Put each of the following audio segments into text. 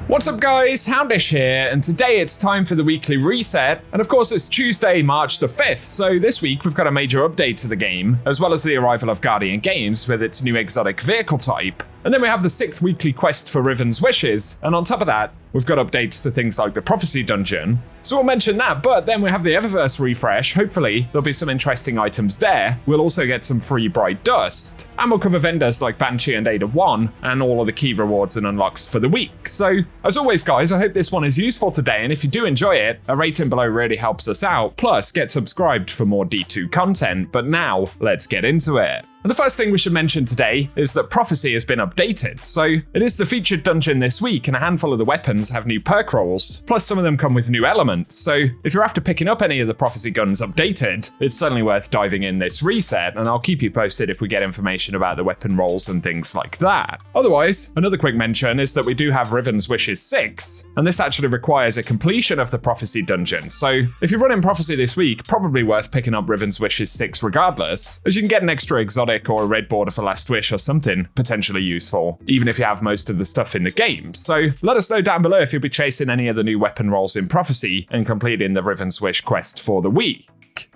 What's up guys, Houndish here, and today it's time for the weekly reset, and of course it's Tuesday, March the 5th, so this week we've got a major update to the game, as well as the arrival of Guardian Games with its new exotic vehicle type, and then we have the 6th weekly quest for Riven's Wishes, and on top of that, we've got updates to things like the Prophecy Dungeon, so we'll mention that, but then we have the Eververse refresh. Hopefully there'll be some interesting items there. We'll also get some free Bright Dust, and we'll cover vendors like Banshee and Ada 1, and all of the key rewards and unlocks for the week. So, as always guys, I hope this one is useful today, and if you do enjoy it, a rating below really helps us out, plus get subscribed for more D2 content, but now, let's get into it. And the first thing we should mention today is that Prophecy has been updated, so it is the featured dungeon this week, and a handful of the weapons have new perk rolls, plus some of them come with new elements, so if you're after picking up any of the Prophecy guns updated, it's certainly worth diving in this reset, and I'll keep you posted if we get information about the weapon rolls and things like that. Otherwise, another quick mention is that we do have Riven's Wishes 6, and this actually requires a completion of the Prophecy dungeon, so if you're running Prophecy this week, probably worth picking up Riven's Wishes 6 regardless, as you can get an extra exotic or a red border for Last Wish or something potentially useful, even if you have most of the stuff in the game. So let us know down below if you'll be chasing any of the new weapon rolls in Prophecy and completing the Riven's Wish quest for the week.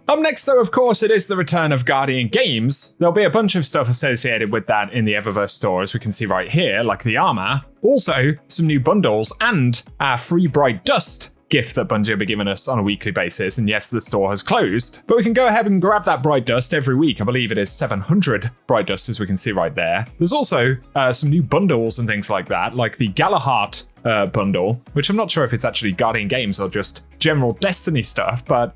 Up next though, of course, it is the return of Guardian Games. There'll be a bunch of stuff associated with that in the Eververse store, as we can see right here, like the armor. Also, some new bundles and our free Bright Dust gift that Bungie will be giving us on a weekly basis, and yes, the store has closed, but we can go ahead and grab that Bright Dust every week. I believe it is 700 Bright Dust, as we can see right there. There's also some new bundles and things like that, like the Galahart bundle, which I'm not sure if it's actually Guardian Games or just general Destiny stuff, but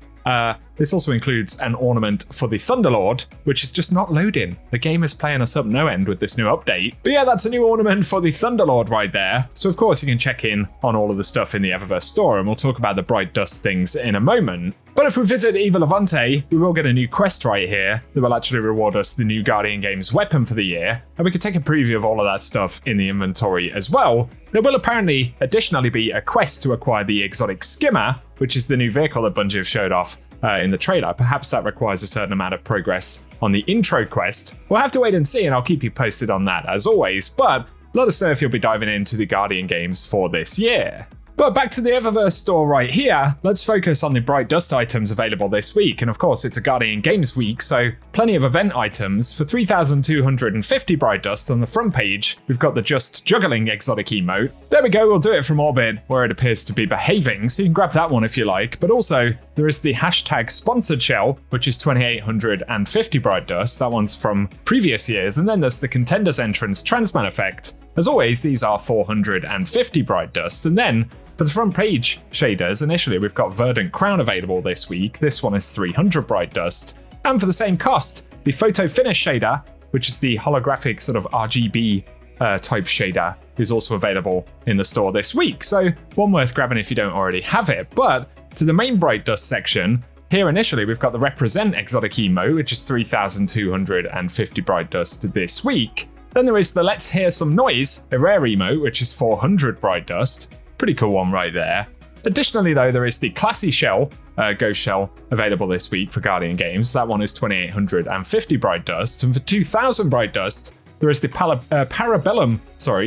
this also includes an ornament for the Thunderlord, which is just not loading. The game is playing us up no end with this new update. But yeah, that's a new ornament for the Thunderlord right there. So of course you can check in on all of the stuff in the Eververse store, and we'll talk about the Bright Dust things in a moment. But if we visit Eva Levante, we will get a new quest right here that will actually reward us the new Guardian Games weapon for the year, and we can take a preview of all of that stuff in the inventory as well. There will apparently additionally be a quest to acquire the exotic Skimmer, which is the new vehicle that Bungie have showed off in the trailer. Perhaps that requires a certain amount of progress on the intro quest. We'll have to wait and see, and I'll keep you posted on that as always, but let us know if you'll be diving into the Guardian Games for this year. But back to the Eververse store right here, let's focus on the Bright Dust items available this week, and of course it's a Guardian Games week, so plenty of event items. For 3,250 Bright Dust on the front page, we've got the Just Juggling exotic emote. There we go, we'll do it from orbit, where it appears to be behaving, so you can grab that one if you like, but also there is the hashtag sponsored shell, which is 2,850 Bright Dust. That one's from previous years, and then there's the Contenders Entrance Transman effect. As always, these are 450 Bright Dust, and then for the front page shaders, initially we've got Verdant Crown available this week. This one is 300 Bright Dust. And for the same cost, the Photo Finish shader, which is the holographic sort of RGB type shader, is also available in the store this week. So one worth grabbing if you don't already have it. But to the main Bright Dust section, here initially we've got the Represent exotic emote, which is 3,250 Bright Dust this week. Then there is the Let's Hear Some Noise, a rare emote, which is 400 Bright Dust. Pretty cool one right there. Additionally though, there is the Classy Shell, Ghost Shell, available this week for Guardian Games. That one is 2,850 Bright Dust, and for 2,000 Bright Dust, there is the Parabellum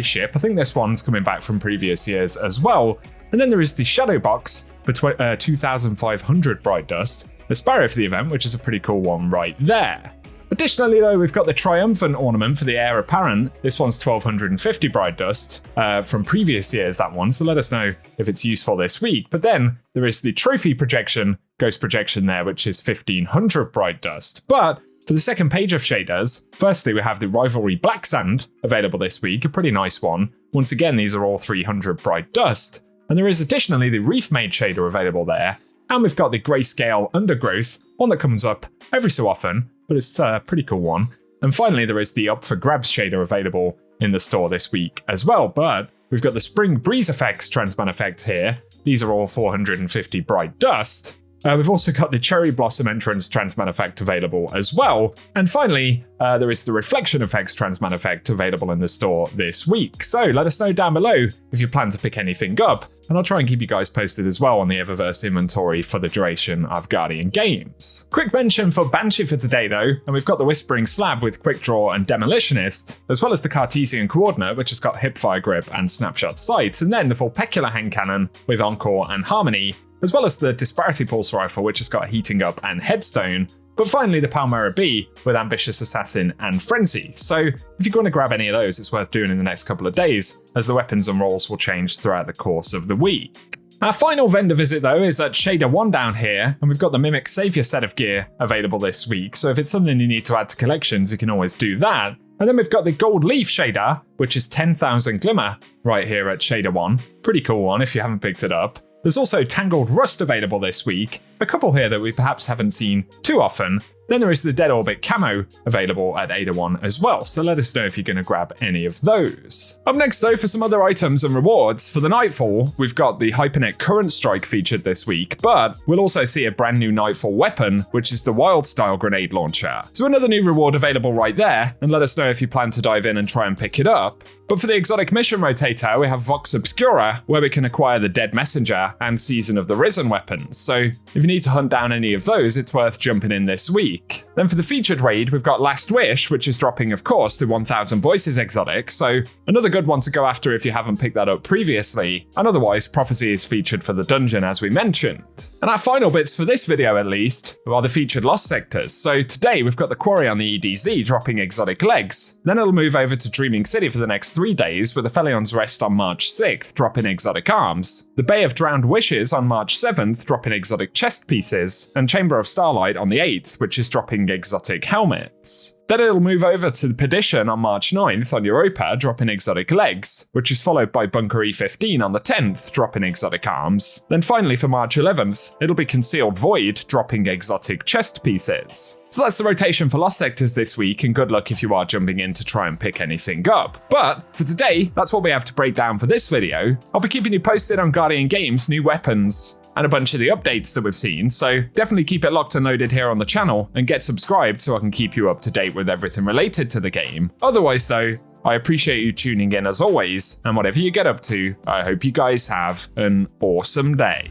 ship. I think this one's coming back from previous years as well. And then there is the Shadow Box for 2,500 Bright Dust, the Sparrow for the event, which is a pretty cool one right there. Additionally though, we've got the Triumphant ornament for the Heir Apparent. This one's 1,250 Bright Dust from previous years, that one, so let us know if it's useful this week. But then there is the Trophy Projection, Ghost Projection there, which is 1,500 Bright Dust. But for the second page of shaders, firstly we have the Rivalry Black Sand available this week, a pretty nice one. Once again, these are all 300 Bright Dust. And there is additionally the Reef Made shader available there. And we've got the Grayscale Undergrowth, one that comes up every so often, but it's a pretty cool one. And finally, there is the Up for Grabs shader available in the store this week as well. But we've got the Spring Breeze Effects Transman effects here. These are all 450 Bright Dust. We've also got the Cherry Blossom Entrance Transman effect available as well. And finally, there is the Reflection Effects Transman effect available in the store this week. So let us know down below if you plan to pick anything up, and I'll try and keep you guys posted as well on the Eververse inventory for the duration of Guardian games. Quick mention for Banshee for today though, and we've got the Whispering Slab with Quick Draw and Demolitionist, as well as the Cartesian Coordinate, which has got Hipfire Grip and Snapshot Sight, and then the Vulpecula Hand Cannon with Encore and Harmony, as well as the Disparity Pulse Rifle, which has got Heating Up and Headstone, but finally the Palmyra B with Ambitious Assassin and Frenzy. So if you're going to grab any of those, it's worth doing in the next couple of days, as the weapons and rolls will change throughout the course of the week. Our final vendor visit though is at Shader 1 down here, and we've got the Mimic Savior set of gear available this week, so if it's something you need to add to collections, you can always do that. And then we've got the Gold Leaf shader, which is 10,000 Glimmer right here at Shader 1. Pretty cool one if you haven't picked it up. There's also Tangled Rust available this week, a couple here that we perhaps haven't seen too often. Then there is the Dead Orbit Camo available at Ada 1 as well, so let us know if you're going to grab any of those. Up next though, for some other items and rewards, for the Nightfall, we've got the Hypernet Current Strike featured this week, but we'll also see a brand new Nightfall weapon, which is the Wild Style Grenade Launcher. So another new reward available right there, and let us know if you plan to dive in and try and pick it up. But for the exotic mission rotator, we have Vox Obscura, where we can acquire the Dead Messenger and Season of the Risen weapons. So if you need to hunt down any of those, it's worth jumping in this week. Then for the featured raid, we've got Last Wish, which is dropping, of course, the 1000 Voices exotic. So another good one to go after if you haven't picked that up previously. And otherwise, Prophecy is featured for the dungeon, as we mentioned. And our final bits for this video, at least, are the featured Lost Sectors. So today, we've got the Quarry on the EDZ dropping exotic legs. Then it'll move over to Dreaming City for the next 3 days, with the Felion's Rest on March 6th, dropping exotic arms, the Bay of Drowned Wishes on March 7th, dropping exotic chest pieces, and Chamber of Starlight on the 8th, which is dropping exotic helmets. Then it'll move over to the Perdition on March 9th on Europa, dropping exotic legs, which is followed by Bunker E15 on the 10th, dropping exotic arms. Then finally for March 11th, it'll be Concealed Void, dropping exotic chest pieces. So that's the rotation for Lost Sectors this week, and good luck if you are jumping in to try and pick anything up. But for today, that's what we have to break down for this video. I'll be keeping you posted on Guardian Games, new weapons, and a bunch of the updates that we've seen, so definitely keep it locked and loaded here on the channel and get subscribed so I can keep you up to date with everything related to the game. Otherwise though, I appreciate you tuning in as always, and whatever you get up to, I hope you guys have an awesome day.